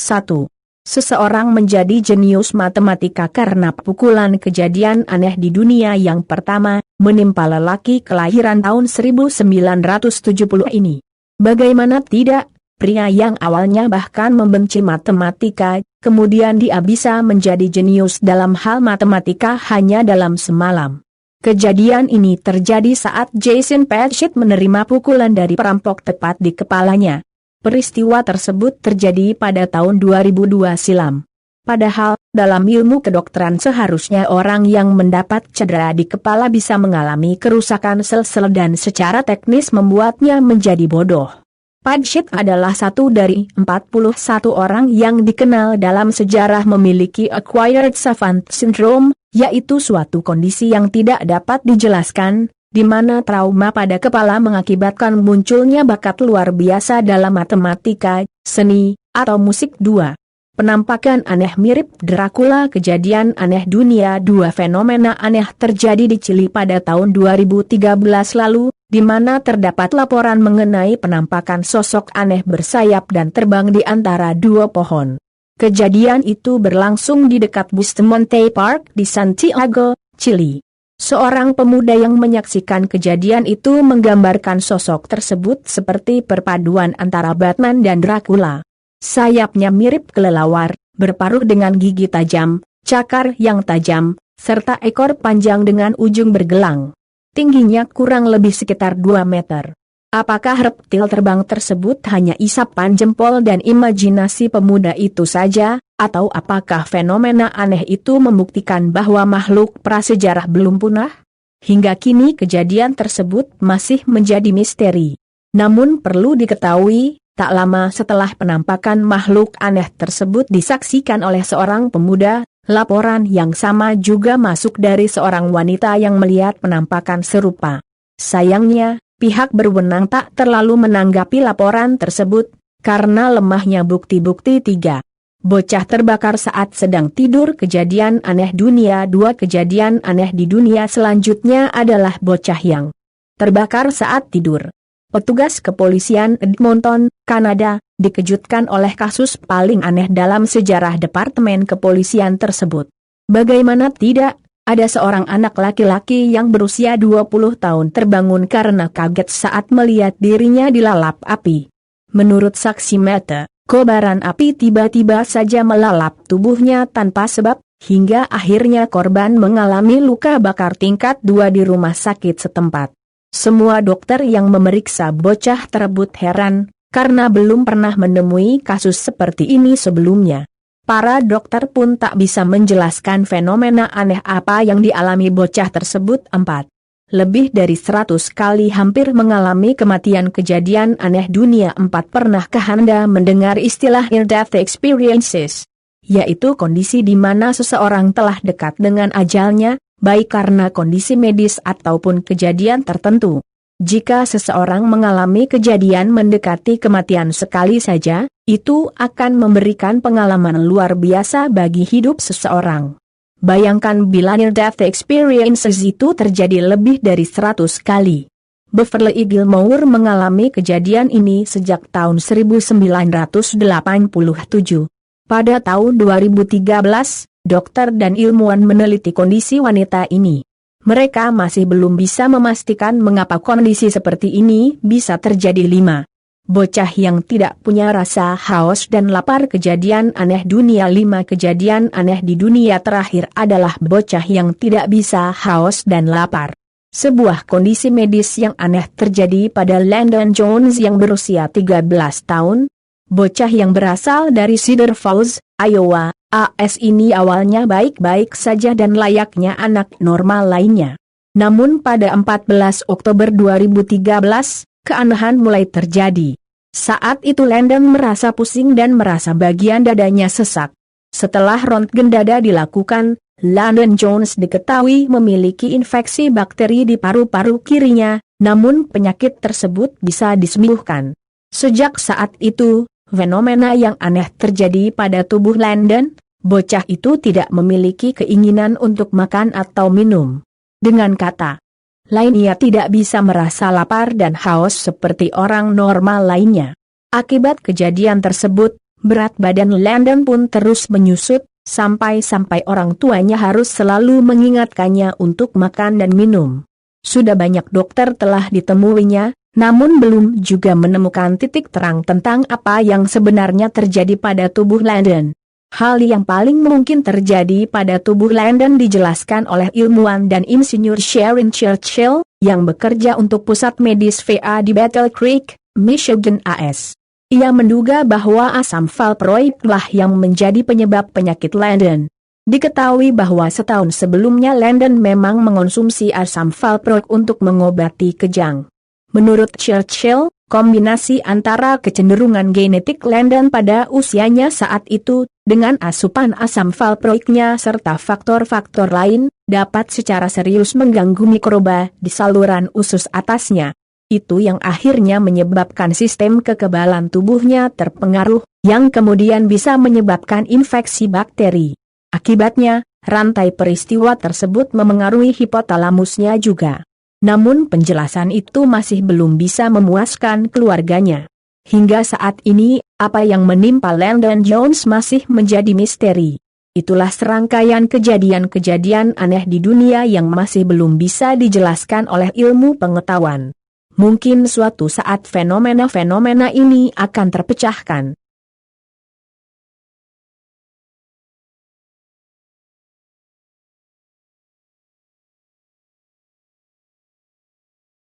1. Seseorang menjadi jenius matematika karena pukulan. Kejadian aneh di dunia yang pertama, menimpa lelaki kelahiran tahun 1970 ini. Bagaimana tidak, pria yang awalnya bahkan membenci matematika, kemudian dia bisa menjadi jenius dalam hal matematika hanya dalam semalam. Kejadian ini terjadi saat Jason Patchett menerima pukulan dari perampok tepat di kepalanya. Peristiwa tersebut terjadi pada tahun 2002 silam. Padahal, dalam ilmu kedokteran seharusnya orang yang mendapat cedera di kepala bisa mengalami kerusakan sel-sel dan secara teknis membuatnya menjadi bodoh. Patchett adalah satu dari 41 orang yang dikenal dalam sejarah memiliki acquired savant syndrome, yaitu suatu kondisi yang tidak dapat dijelaskan, di mana trauma pada kepala mengakibatkan munculnya bakat luar biasa dalam matematika, seni, atau musik. 2. Penampakan aneh mirip Dracula. Kejadian aneh dunia. 2 fenomena aneh terjadi di Chili pada tahun 2013 lalu, di mana terdapat laporan mengenai penampakan sosok aneh bersayap dan terbang di antara 2 pohon. Kejadian itu berlangsung di dekat Bustamante Park di Santiago, Chili. Seorang pemuda yang menyaksikan kejadian itu menggambarkan sosok tersebut seperti perpaduan antara Batman dan Dracula. Sayapnya mirip kelelawar, berparuh dengan gigi tajam, cakar yang tajam, serta ekor panjang dengan ujung bergelang. Tingginya kurang lebih sekitar 2 meter. Apakah reptil terbang tersebut hanya isapan jempol dan imajinasi pemuda itu saja, atau apakah fenomena aneh itu membuktikan bahwa makhluk prasejarah belum punah? Hingga kini kejadian tersebut masih menjadi misteri. Namun perlu diketahui, tak lama setelah penampakan makhluk aneh tersebut disaksikan oleh seorang pemuda, laporan yang sama juga masuk dari seorang wanita yang melihat penampakan serupa. Sayangnya, pihak berwenang tak terlalu menanggapi laporan tersebut, karena lemahnya bukti-bukti. 3. Bocah terbakar saat sedang tidur. Kejadian aneh dunia. 2. Kejadian aneh di dunia selanjutnya adalah bocah yang terbakar saat tidur. Petugas kepolisian Edmonton, Kanada, dikejutkan oleh kasus paling aneh dalam sejarah Departemen Kepolisian tersebut. Bagaimana tidak? Ada seorang anak laki-laki yang berusia 20 tahun terbangun karena kaget saat melihat dirinya dilalap api. Menurut saksi mata, kobaran api tiba-tiba saja melalap tubuhnya tanpa sebab, hingga akhirnya korban mengalami luka bakar tingkat 2 di rumah sakit setempat. Semua dokter yang memeriksa bocah tersebut heran, karena belum pernah menemui kasus seperti ini sebelumnya. Para dokter pun tak bisa menjelaskan fenomena aneh apa yang dialami bocah tersebut. 4. Lebih dari 100 kali hampir mengalami kematian. Kejadian aneh dunia. 4. Pernahkah Anda mendengar istilah near-death experiences? Yaitu kondisi di mana seseorang telah dekat dengan ajalnya, baik karena kondisi medis ataupun kejadian tertentu. Jika seseorang mengalami kejadian mendekati kematian sekali saja, itu akan memberikan pengalaman luar biasa bagi hidup seseorang. Bayangkan bila near-death experiences itu terjadi lebih dari 100 kali. Beverly Gilmore mengalami kejadian ini sejak tahun 1987. Pada tahun 2013, dokter dan ilmuwan meneliti kondisi wanita ini. Mereka masih belum bisa memastikan mengapa kondisi seperti ini bisa terjadi. 5. Bocah yang tidak punya rasa haus dan lapar. Kejadian aneh dunia. 5. Kejadian aneh di dunia terakhir adalah bocah yang tidak bisa haus dan lapar. Sebuah kondisi medis yang aneh terjadi pada Landon Jones yang berusia 13 tahun. Bocah yang berasal dari Cedar Falls, Iowa, AS ini awalnya baik-baik saja dan layaknya anak normal lainnya. Namun pada 14 Oktober 2013, keanehan mulai terjadi. Saat itu Landon merasa pusing dan merasa bagian dadanya sesak. Setelah röntgen dada dilakukan, Landon Jones diketahui memiliki infeksi bakteri di paru-paru kirinya, namun penyakit tersebut bisa disembuhkan. Sejak saat itu, fenomena yang aneh terjadi pada tubuh Landon. Bocah itu tidak memiliki keinginan untuk makan atau minum. Dengan kata lain, ia tidak bisa merasa lapar dan haus seperti orang normal lainnya. Akibat kejadian tersebut, Berat badan Landon pun terus menyusut, sampai-sampai orang tuanya harus selalu mengingatkannya untuk makan dan minum. Sudah banyak dokter telah ditemuinya, namun belum juga menemukan titik terang tentang apa yang sebenarnya terjadi pada tubuh Landon. Hal yang paling mungkin terjadi pada tubuh Landon dijelaskan oleh ilmuwan dan insinyur Sharon Churchill, yang bekerja untuk pusat medis VA di Battle Creek, Michigan AS. Ia menduga bahwa asam valproic lah yang menjadi penyebab penyakit Landon. Diketahui bahwa setahun sebelumnya Landon memang mengonsumsi asam valproic untuk mengobati kejang. Menurut Churchill, kombinasi antara kecenderungan genetik Landon pada usianya saat itu, dengan asupan asam valproicnya serta faktor-faktor lain, dapat secara serius mengganggu mikroba di saluran usus atasnya. Itu yang akhirnya menyebabkan sistem kekebalan tubuhnya terpengaruh, yang kemudian bisa menyebabkan infeksi bakteri. Akibatnya, rantai peristiwa tersebut memengaruhi hipotalamusnya juga. Namun penjelasan itu masih belum bisa memuaskan keluarganya. Hingga saat ini, apa yang menimpa Landon Jones masih menjadi misteri. Itulah serangkaian kejadian-kejadian aneh di dunia yang masih belum bisa dijelaskan oleh ilmu pengetahuan. Mungkin suatu saat fenomena-fenomena ini akan terpecahkan.